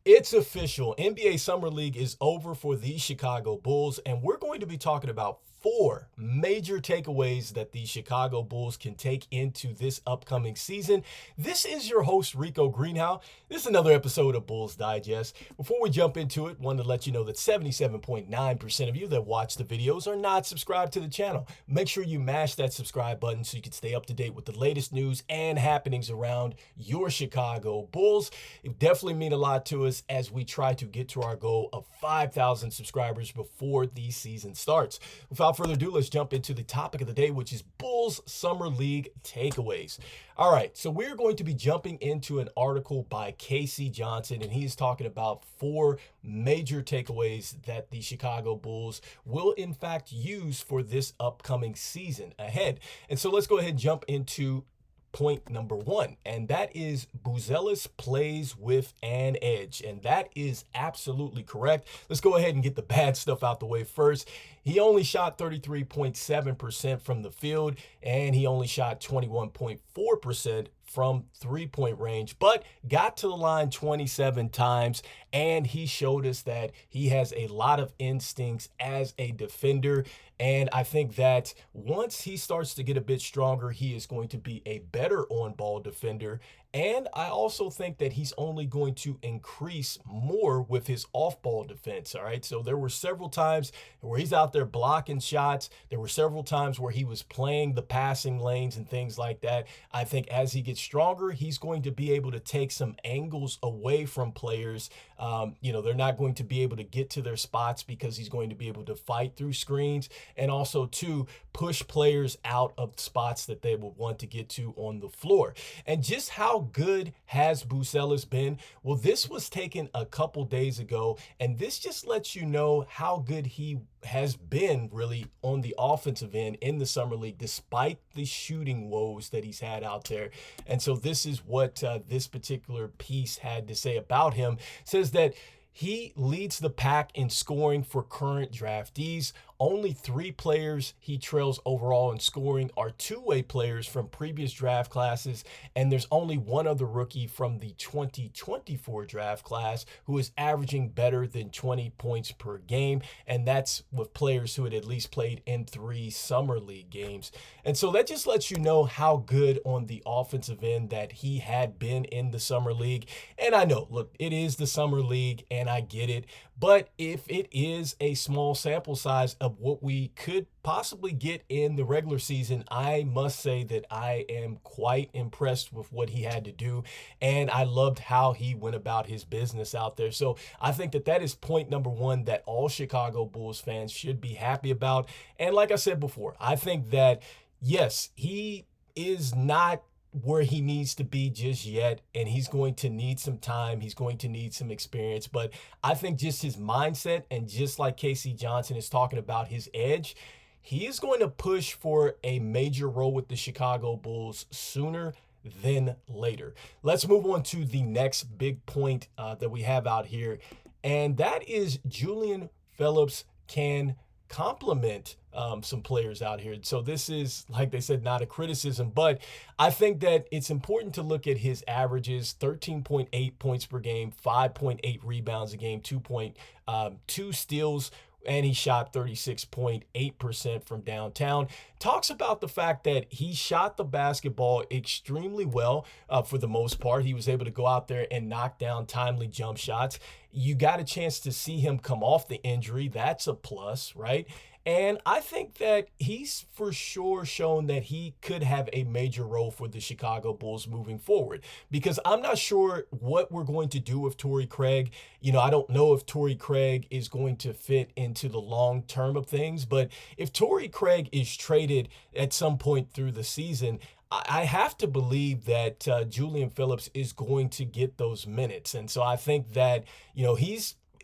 It's official. NBA Summer League is over for the Chicago Bulls, and we're going to be talking about 4 major takeaways that the Chicago Bulls can take into this upcoming season. This is your host, Rico Greenhowe. This is another episode of Bulls Digest. Before we jump into it, wanted to let you know that 77.9% of you that watch the videos are not subscribed to the channel. Make sure you mash that subscribe button so you can stay up to date with the latest news and happenings around your Chicago Bulls. It definitely means a lot to us as we try to get to our goal of 5,000 subscribers before the season starts. Without further ado, let's jump into the topic of the day, which is Bulls Summer League takeaways. All right, so we're going to be jumping into an article by Casey Johnson, and he's talking about 4 major takeaways that the Chicago Bulls will in fact use for this upcoming season ahead. And so let's go ahead and jump into point number 1, and that is Buzelis plays with an edge, and that is absolutely correct. Let's go ahead and get the bad stuff out the way first. He only shot 33.7% from the field, and he only shot 21.4% from three-point range, but got to the line 27 times, and he showed us that he has a lot of instincts as a defender. And I think that once he starts to get a bit stronger, he is going to be a better on-ball defender. And I also think that he's only going to increase more with his off-ball defense, all right? So there were several times where he's out there blocking shots. There were several times where he was playing the passing lanes and things like that. I think as he gets stronger, he's going to be able to take some angles away from players. They're not going to be able to get to their spots because he's going to be able to fight through screens and also to push players out of spots that they would want to get to on the floor. And just how good has Buzelis been? Well, this was taken a couple days ago, and this just lets you know how good he has been really on the offensive end in the Summer League, despite the shooting woes that he's had out there. And so this is what this particular piece had to say about him. It says that he leads the pack in scoring for current draftees. Only 3 players he trails overall in scoring are two-way players from previous draft classes, and there's only one other rookie from the 2024 draft class who is averaging better than 20 points per game, and that's with players who had at least played in 3 Summer League games. And so that just lets you know how good on the offensive end that he had been in the Summer League. And I know, look, it is the Summer League, and I get it, but if it is a small sample size of what we could possibly get in the regular season, I must say that I am quite impressed with what he had to do, and I loved how he went about his business out there. So I think that that is point number 1 that all Chicago Bulls fans should be happy about. And like I said before, I think that, yes, he is not where he needs to be just yet, and he's going to need some time. He's going to need some experience, but I think just his mindset, and just like Casey Johnson is talking about his edge, he is going to push for a major role with the Chicago Bulls sooner than later. Let's move on to the next big point that we have out here, and that is Julan Phillips can compliment some players out here. So this is, like they said, not a criticism, but I think that it's important to look at his averages: 13.8 points per game, 5.8 rebounds a game, 2.2 steals, and he shot 36.8% from downtown. Talks about the fact that he shot the basketball extremely well for the most part. He was able to go out there and knock down timely jump shots. You got a chance to see him come off the injury. That's a plus, right? And I think that he's for sure shown that he could have a major role for the Chicago Bulls moving forward, because I'm not sure what we're going to do with Torrey Craig. I don't know if Torrey Craig is going to fit into the long term of things, but if Torrey Craig is traded at some point through the season, I have to believe that Julan Phillips is going to get those minutes. And so I think that,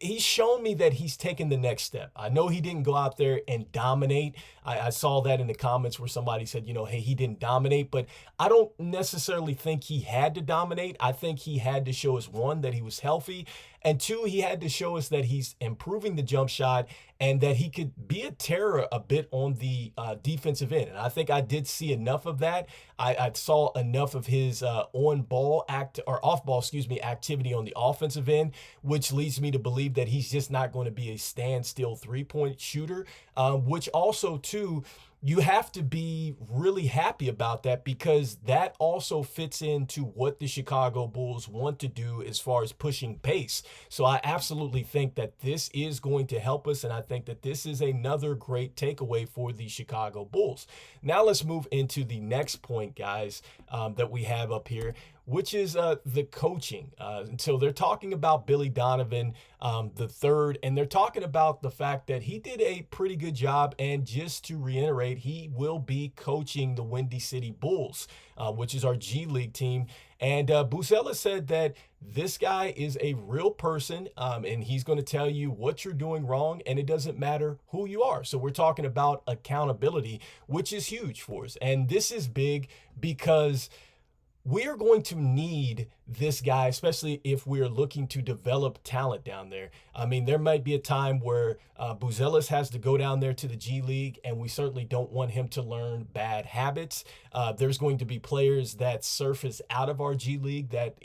he's shown me that he's taken the next step. I know he didn't go out there and dominate. I saw that in the comments where somebody said, hey, he didn't dominate, but I don't necessarily think he had to dominate. I think he had to show us, 1, that he was healthy, and 2, he had to show us that he's improving the jump shot and that he could be a terror a bit on the defensive end. And I think I did see enough of that. I saw enough of his activity on the offensive end, which leads me to believe that he's just not going to be a standstill three-point shooter, which also, too, you have to be really happy about that, because that also fits into what the Chicago Bulls want to do as far as pushing pace. So I absolutely think that this is going to help us, and I think that this is another great takeaway for the Chicago Bulls. Now let's move into the next point, guys, that we have up here, which is the coaching. So they're talking about Billy Donvan III, and they're talking about the fact that he did a pretty good job. And just to reiterate, he will be coaching the Windy City Bulls, which is our G League team. And Buzelis said that this guy is a real person, and he's going to tell you what you're doing wrong, and it doesn't matter who you are. So we're talking about accountability, which is huge for us. And this is big because we are going to need this guy, especially if we're looking to develop talent down there. I mean, there might be a time where Buzelis has to go down there to the G League, and we certainly don't want him to learn bad habits. There's going to be players that surface out of our G League that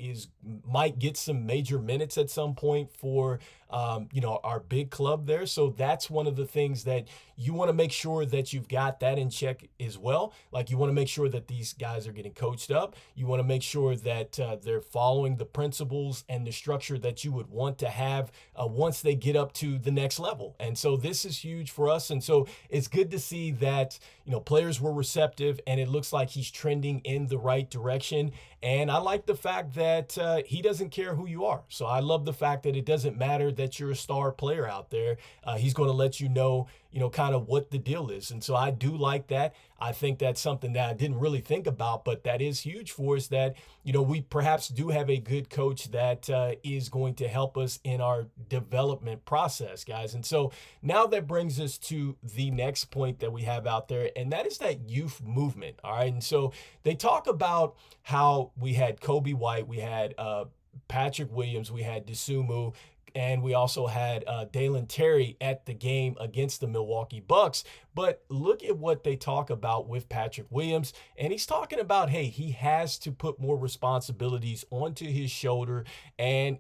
might get some major minutes at some point for our big club there. So that's one of the things that you want to make sure that you've got that in check as well. Like, you want to make sure that these guys are getting coached up. You want to make sure that they're following the principles and the structure that you would want to have once they get up to the next level. And so this is huge for us. And so it's good to see that, players were receptive, and it looks like he's trending in the right direction. And I like the fact that he doesn't care who you are. So I love the fact that it doesn't matter that you're a star player out there. He's going to let you know, kind of what the deal is. And so I do like that. I think that's something that I didn't really think about, but that is huge for us, that, we perhaps do have a good coach that is going to help us in our development process, guys. And so now that brings us to the next point that we have out there, and that is that youth movement. All right. And so they talk about how we had Kobe White, we had Patrick Williams, we had Dosunmu, and we also had Dalen Terry at the game against the Milwaukee Bucks. But look at what they talk about with Patrick Williams. And he's talking about, hey, he has to put more responsibilities onto his shoulder, and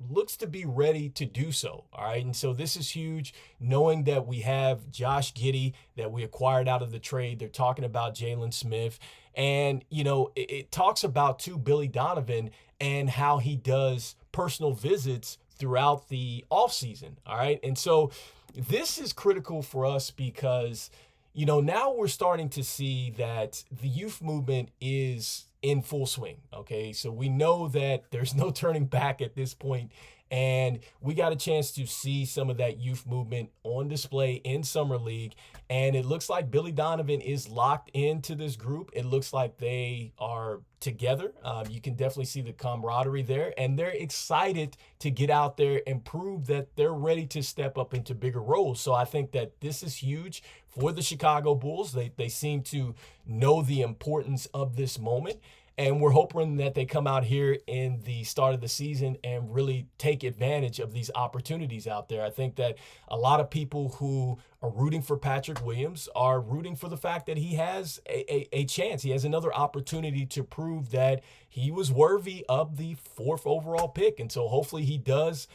looks to be ready to do so. All right. And so this is huge, knowing that we have Josh Giddey that we acquired out of the trade. They're talking about Jalen Smith. And, it talks about, too, Billy Donovan and how he does personal visits throughout the offseason. All right. And so this is critical for us because, now we're starting to see that the youth movement is in full swing. Okay. So we know that there's no turning back at this point. And we got a chance to see some of that youth movement on display in Summer League. And it looks like Billy Donovan is locked into this group. It looks like they are together. You can definitely see the camaraderie there. And they're excited to get out there and prove that they're ready to step up into bigger roles. So I think that this is huge for the Chicago Bulls. They seem to know the importance of this moment. And we're hoping that they come out here in the start of the season and really take advantage of these opportunities out there. I think that a lot of people who are rooting for Patrick Williams are rooting for the fact that he has a chance. He has another opportunity to prove that he was worthy of the 4th overall pick. And so hopefully he does,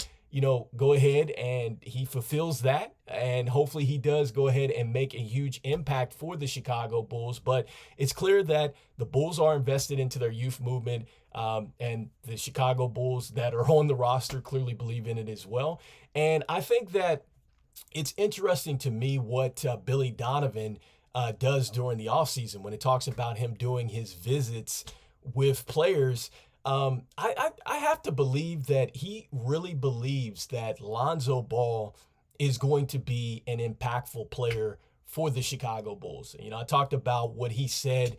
go ahead and he fulfills that. And hopefully he does go ahead and make a huge impact for the Chicago Bulls. But it's clear that the Bulls are invested into their youth movement, and the Chicago Bulls that are on the roster clearly believe in it as well. And I think that it's interesting to me what Billy Donovan does during the offseason when it talks about him doing his visits with players. I have to believe that he really believes that Lonzo Ball is going to be an impactful player for the Chicago Bulls. I talked about what he said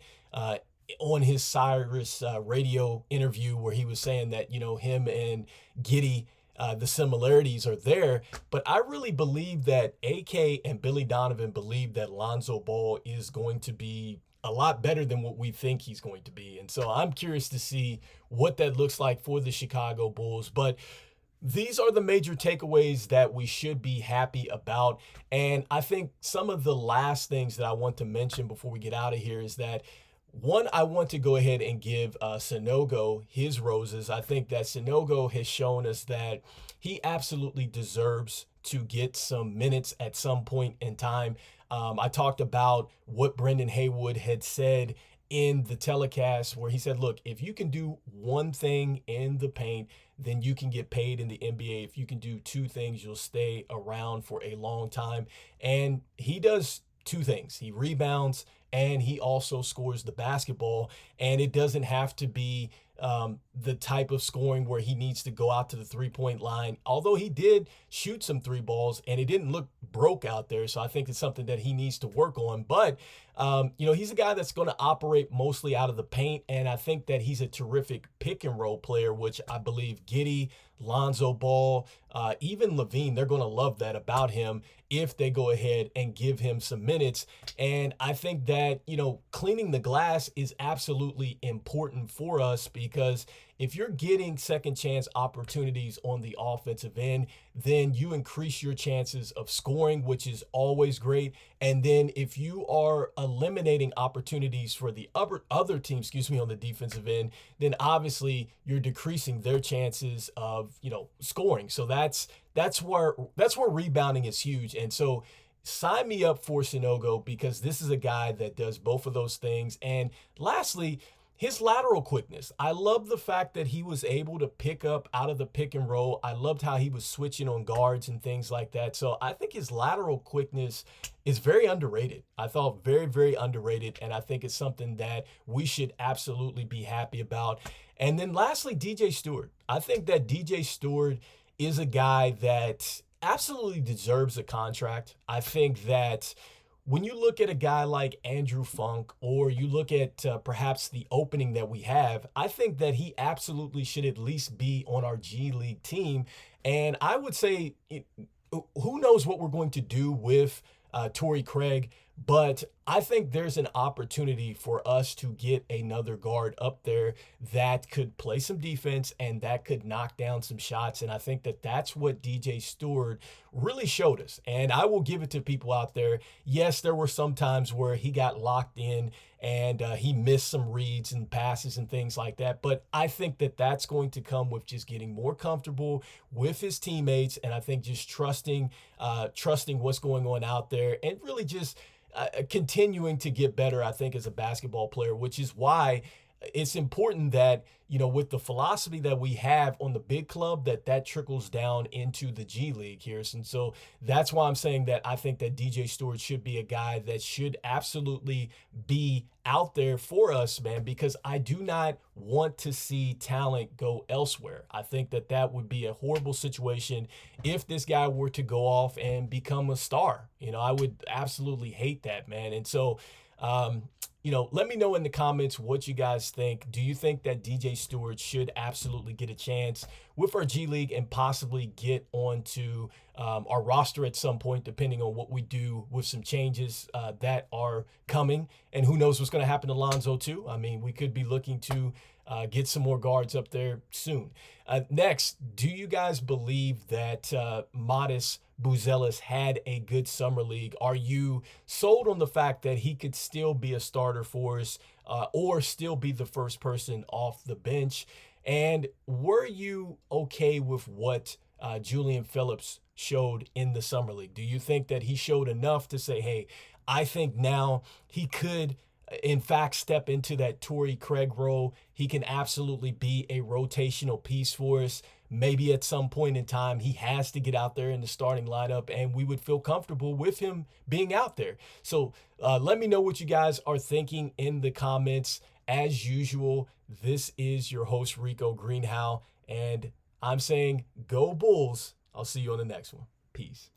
on his Cyrus radio interview, where he was saying that, him and Giddey, the similarities are there. But I really believe that AK and Billy Donovan believe that Lonzo Ball is going to be a lot better than what we think he's going to be. And so I'm curious to see what that looks like for the Chicago Bulls. But These are the major takeaways that we should be happy about. And I think some of the last things that I want to mention before we get out of here is that one, I want to go ahead and give Sanogo his roses. I think that Sanogo has shown us that he absolutely deserves to get some minutes at some point in time. I talked about what Brendan Haywood had said in the telecast where he said, look, if you can do one thing in the paint, then you can get paid in the NBA. If you can do two things, you'll stay around for a long time. And he does two things. He rebounds and he also scores the basketball. And it doesn't have to be the type of scoring where he needs to go out to the three-point line, although he did shoot some three balls and it didn't look broke out there. So I think it's something that he needs to work on. But, he's a guy that's going to operate mostly out of the paint. And I think that he's a terrific pick and roll player, which I believe Giddey, Lonzo Ball, even Lavine, they're going to love that about him if they go ahead and give him some minutes. And I think that, cleaning the glass is absolutely important for us because if you're getting second chance opportunities on the offensive end, then you increase your chances of scoring, which is always great. And then if you are eliminating opportunities for the other team, on the defensive end, then obviously you're decreasing their chances of, scoring. So that's where rebounding is huge. And so sign me up for Sanogo because this is a guy that does both of those things. And lastly, his lateral quickness. I love the fact that he was able to pick up out of the pick and roll. I loved how he was switching on guards and things like that. So I think his lateral quickness is very underrated. I thought very, very underrated. And I think it's something that we should absolutely be happy about. And then lastly, DJ Stewart. I think that DJ Stewart is a guy that absolutely deserves a contract. I think that when you look at a guy like Andrew Funk or you look at perhaps the opening that we have, I think that he absolutely should at least be on our G League team. And I would say, who knows what we're going to do with Torrey Craig, but I think there's an opportunity for us to get another guard up there that could play some defense and that could knock down some shots. And I think that that's what DJ Stewart really showed us. And I will give it to people out there. Yes, there were some times where he got locked in and he missed some reads and passes and things like that. But I think that that's going to come with just getting more comfortable with his teammates. And I think just trusting what's going on out there and really just continuing to get better, I think, as a basketball player, which is why it's important that, with the philosophy that we have on the big club, that trickles down into the G League here. And so that's why I'm saying that I think that DJ Stewart should be a guy that should absolutely be out there for us, man, because I do not want to see talent go elsewhere. I think that would be a horrible situation if this guy were to go off and become a star. I would absolutely hate that, man. And so, let me know in the comments what you guys think. Do you think that DJ Stewart should absolutely get a chance with our G League and possibly get onto our roster at some point, depending on what we do with some changes that are coming? And who knows what's going to happen to Lonzo too. I mean, we could be looking to get some more guards up there soon. Next, do you guys believe that Matas Buzelis had a good summer league? Are you sold on the fact that he could still be a starter for us or still be the first person off the bench? And were you okay with what Julan Phillips showed in the summer league? Do you think that he showed enough to say, hey, I think now he could in fact step into that Torrey Craig role? He can absolutely be a rotational piece for us. Maybe at some point in time, he has to get out there in the starting lineup and we would feel comfortable with him being out there. So let me know what you guys are thinking in the comments. As usual, this is your host, Rico Greenhowe, and I'm saying go Bulls. I'll see you on the next one. Peace.